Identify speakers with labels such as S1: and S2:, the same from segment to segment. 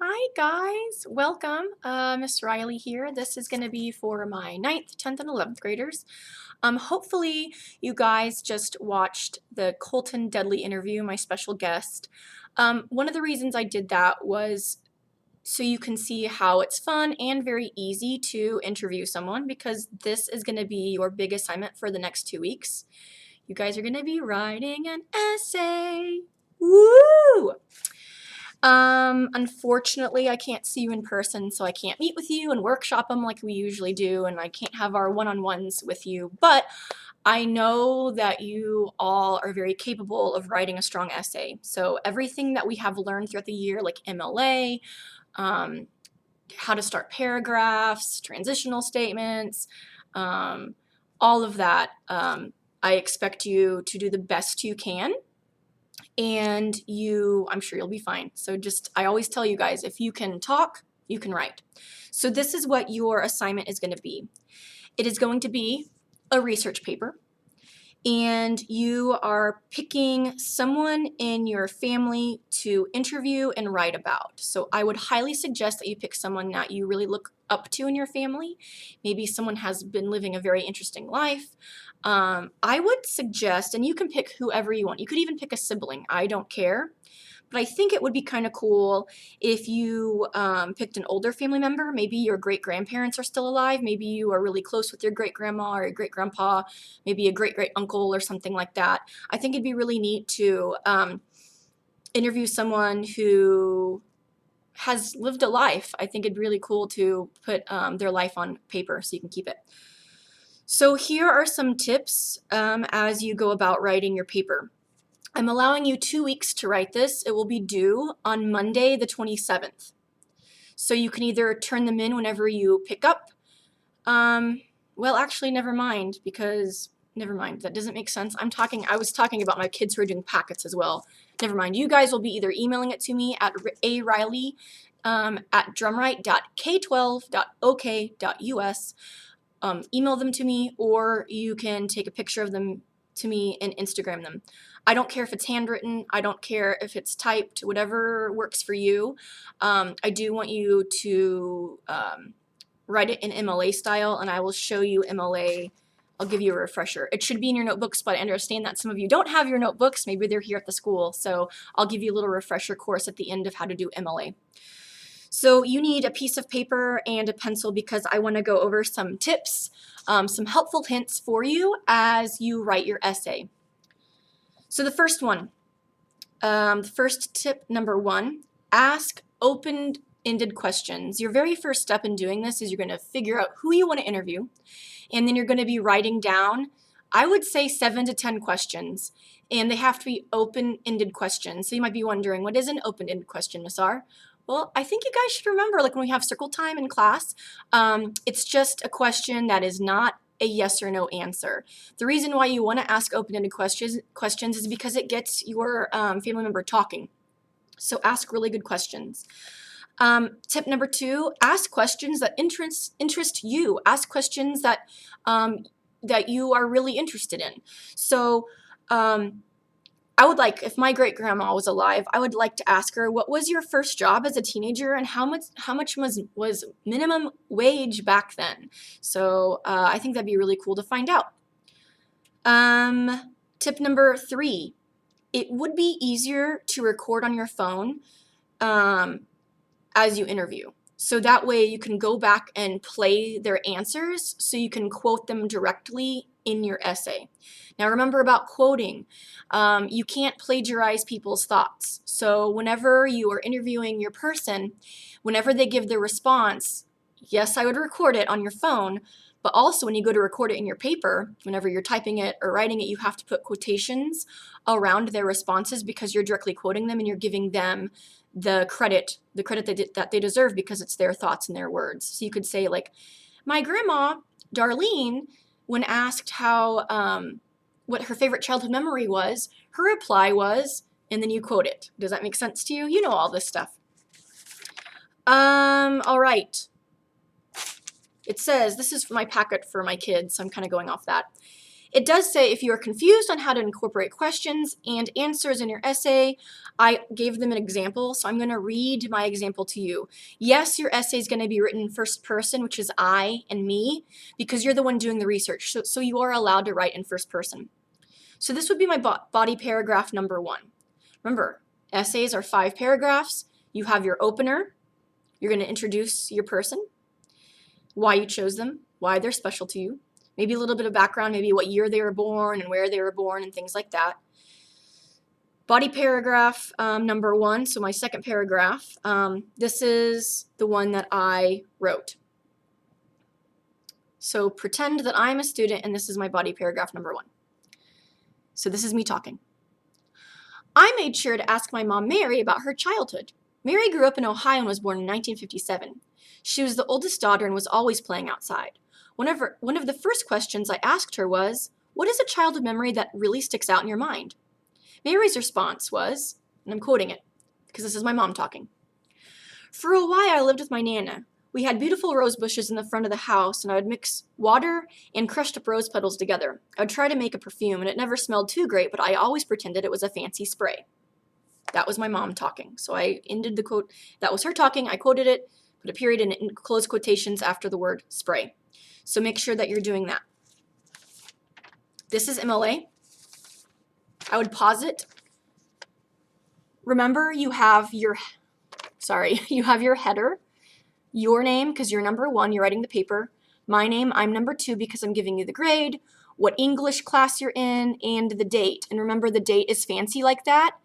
S1: Hi guys, welcome. Miss Riley here. This is going to be for my 9th, 10th, and 11th graders. Hopefully you guys just watched the Colton Deadly interview, my special guest. One of the reasons I did that was so you can see how it's fun and very easy to interview someone, because this is going to be your big assignment for the next 2 weeks. You guys are going to be writing an essay. Woo! Unfortunately, I can't see you in person, so I can't meet with you and workshop them like we usually do, and I can't have our one-on-ones with you, but I know that you all are very capable of writing a strong essay. So everything that we have learned throughout the year, like MLA, how to start paragraphs, transitional statements, all of that, I expect you to do the best you can. And I'm sure you'll be fine. So I always tell you guys, if you can talk, you can write. So this is what your assignment is going to be. It is going to be a research paper, and you are picking someone in your family to interview and write about. So I would highly suggest that you pick someone that you really look up to in your family. Maybe someone has been living a very interesting life. I would suggest, and you can pick whoever you want. You could even pick a sibling. I don't care. But I think it would be kind of cool if you picked an older family member. Maybe your great-grandparents are still alive. Maybe you are really close with your great-grandma or your great-grandpa, maybe a great-great-uncle or something like that. I think it'd be really neat to interview someone who has lived a life. I think it'd be really cool to put their life on paper so you can keep it. So here are some tips as you go about writing your paper. I'm allowing you 2 weeks to write this. It will be due on Monday the 27th. So you can either turn them in whenever you pick up. Well, actually, never mind, that doesn't make sense. I was talking about my kids who are doing packets as well. Never mind. You guys will be either emailing it to me at ariley at drumwrite.k12.ok.us. Email them to me, or you can take a picture of them to me and Instagram them. I don't care if it's handwritten. I don't care if it's typed, whatever works for you. I do want you to write it in MLA style, and I will show you MLA. I'll give you a refresher. It should be in your notebooks, but I understand that some of you don't have your notebooks. Maybe they're here at the school, so I'll give you a little refresher course at the end of how to do MLA. So you need a piece of paper and a pencil, because I want to go over some tips, some helpful hints for you as you write your essay. So the first one, the first tip, number 1, ask open-ended questions. Your very first step in doing this is you're going to figure out who you want to interview, and then you're going to be writing down, I would say, 7 to 10 questions, and they have to be open-ended questions. So you might be wondering, what is an open-ended question, Miss R? Well, I think you guys should remember, like when we have circle time in class, it's just a question that is not a yes or no answer. The reason why you want to ask open-ended questions is because it gets your family member talking. So ask really good questions. Tip number 2, ask questions that interest you. Ask questions that that you are really interested in. So I would like, if my great-grandma was alive, I would like to ask her, what was your first job as a teenager, and how much was minimum wage back then? So I think that'd be really cool to find out. Tip number 3, it would be easier to record on your phone as you interview. So that way you can go back and play their answers so you can quote them directly in your essay. Now remember about quoting, you can't plagiarize people's thoughts. So whenever you are interviewing your person, whenever they give their response, yes, I would record it on your phone, but also when you go to record it in your paper, whenever you're typing it or writing it, you have to put quotations around their responses, because you're directly quoting them and you're giving them the credit that they deserve, because it's their thoughts and their words. So you could say, like, my grandma, Darlene, when asked what her favorite childhood memory was, her reply was, and then you quote it. Does that make sense to you? You know all this stuff. All right. It says, this is my packet for my kids, so I'm kind of going off that. It does say if you are confused on how to incorporate questions and answers in your essay, I gave them an example, so I'm going to read my example to you. Yes, your essay is going to be written in first person, which is I and me, because you're the one doing the research, so you are allowed to write in first person. So this would be my body paragraph number 1. Remember, essays are 5 paragraphs. You have your opener. You're going to introduce your person, why you chose them, why they're special to you, maybe a little bit of background, maybe what year they were born and where they were born and things like that. Body paragraph number 1, so my second paragraph, this is the one that I wrote. So pretend that I'm a student and this is my body paragraph number 1. So this is me talking. I made sure to ask my mom, Mary, about her childhood. Mary grew up in Ohio and was born in 1957. She was the oldest daughter and was always playing outside. One of the first questions I asked her was, what is a childhood memory that really sticks out in your mind? Mary's response was, and I'm quoting it, because this is my mom talking. For a while, I lived with my Nana. We had beautiful rose bushes in the front of the house, and I would mix water and crushed up rose petals together. I would try to make a perfume, and it never smelled too great, but I always pretended it was a fancy spray. That was my mom talking. So I ended the quote. That was her talking. I quoted it, put a period in closed quotations after the word spray. So make sure that you're doing that. This is MLA. I would pause it. Remember, you have your header, your name, because you're number 1, you're writing the paper. My name, I'm number 2 because I'm giving you the grade, what English class you're in, and the date. And remember, the date is fancy like that.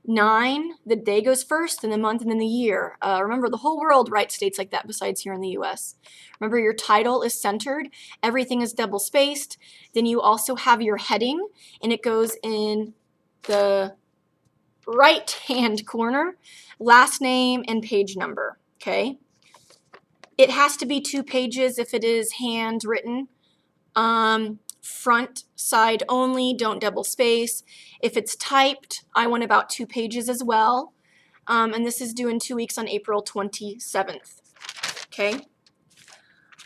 S1: 9, the day goes first, then the month, and then the year. Remember, the whole world writes dates like that besides here in the US. Remember, your title is centered. Everything is double-spaced. Then you also have your heading, and it goes in the right-hand corner, last name and page number, okay? It has to be 2 pages if it is handwritten. Front side only, don't double space. If it's typed, I want about 2 pages as well. And this is due in 2 weeks on April 27th, okay?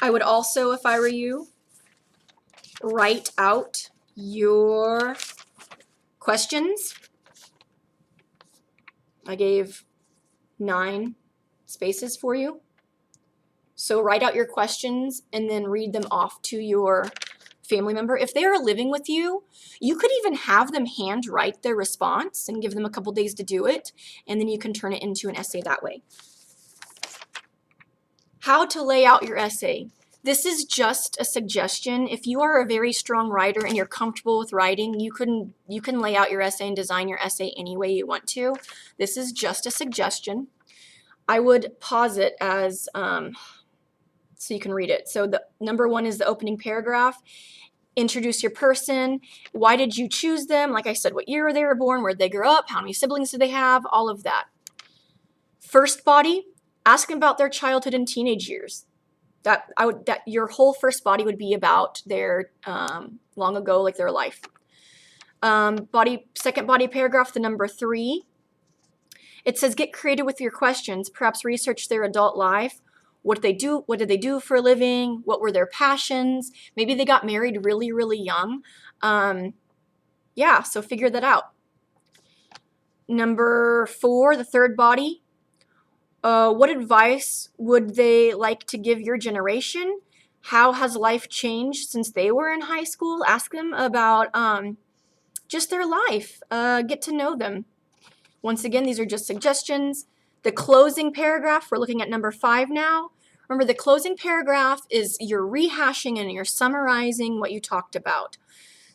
S1: I would also, if I were you, write out your questions. I gave 9 spaces for you. So write out your questions and then read them off to your family member. If they are living with you, you could even have them handwrite their response and give them a couple days to do it, and then you can turn it into an essay that way. How to lay out your essay. This is just a suggestion. If you are a very strong writer and you're comfortable with writing, you can lay out your essay and design your essay any way you want to. This is just a suggestion. I would pause it as so you can read it. So the number 1 is the opening paragraph. Introduce your person. Why did you choose them? Like I said, what year they were born, where they grew up, how many siblings do they have, all of that. First body, ask them about their childhood and teenage years. That your whole first body would be about their long ago, like their life. Second body paragraph, the number 3. It says, get creative with your questions. Perhaps research their adult life. What did they do for a living? What were their passions? Maybe they got married really, really young. Yeah, so figure that out. Number 4, the third body. What advice would they like to give your generation? How has life changed since they were in high school? Ask them about just their life. Get to know them. Once again, these are just suggestions. The closing paragraph, we're looking at number 5 now. Remember, the closing paragraph is you're rehashing and you're summarizing what you talked about.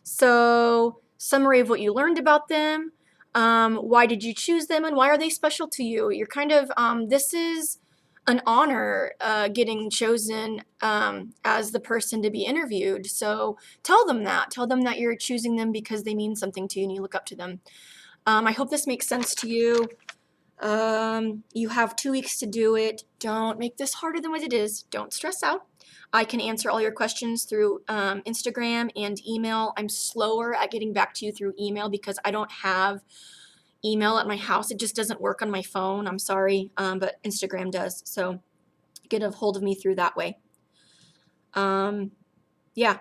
S1: So, summary of what you learned about them, why did you choose them, and why are they special to you? You're kind of, this is an honor getting chosen as the person to be interviewed. So, tell them that. Tell them that you're choosing them because they mean something to you and you look up to them. I hope this makes sense to you. You have 2 weeks to do it. Don't make this harder than what it is. Don't stress out. I can answer all your questions through Instagram and email. I'm slower at getting back to you through email because I don't have email at my house. It just doesn't work on my phone. I'm sorry, but Instagram does. So get a hold of me through that way. Yeah.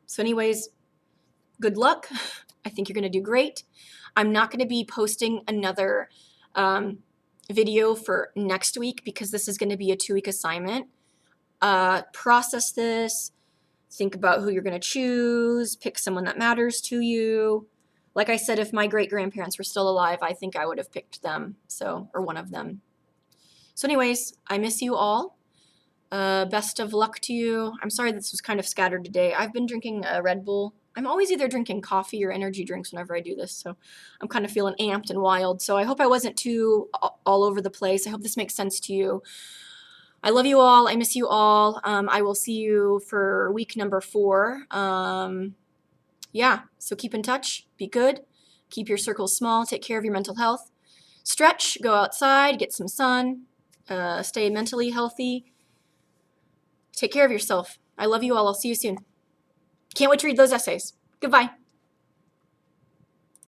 S1: So anyways, good luck. I think you're going to do great. I'm not going to be posting another video for next week because this is going to be a 2-week assignment. Process this. Think about who you're going to choose. Pick someone that matters to you. Like I said, if my great-grandparents were still alive, I think I would have picked them, or one of them. So anyways, I miss you all. Best of luck to you. I'm sorry this was kind of scattered today. I've been drinking a Red Bull. I'm always either drinking coffee or energy drinks whenever I do this, so I'm kind of feeling amped and wild. So I hope I wasn't too all over the place. I hope this makes sense to you. I love you all. I miss you all. I will see you for week number 4. Yeah, so keep in touch. Be good. Keep your circles small. Take care of your mental health. Stretch. Go outside. Get some sun. Stay mentally healthy. Take care of yourself. I love you all. I'll see you soon. Can't wait to read those essays. Goodbye.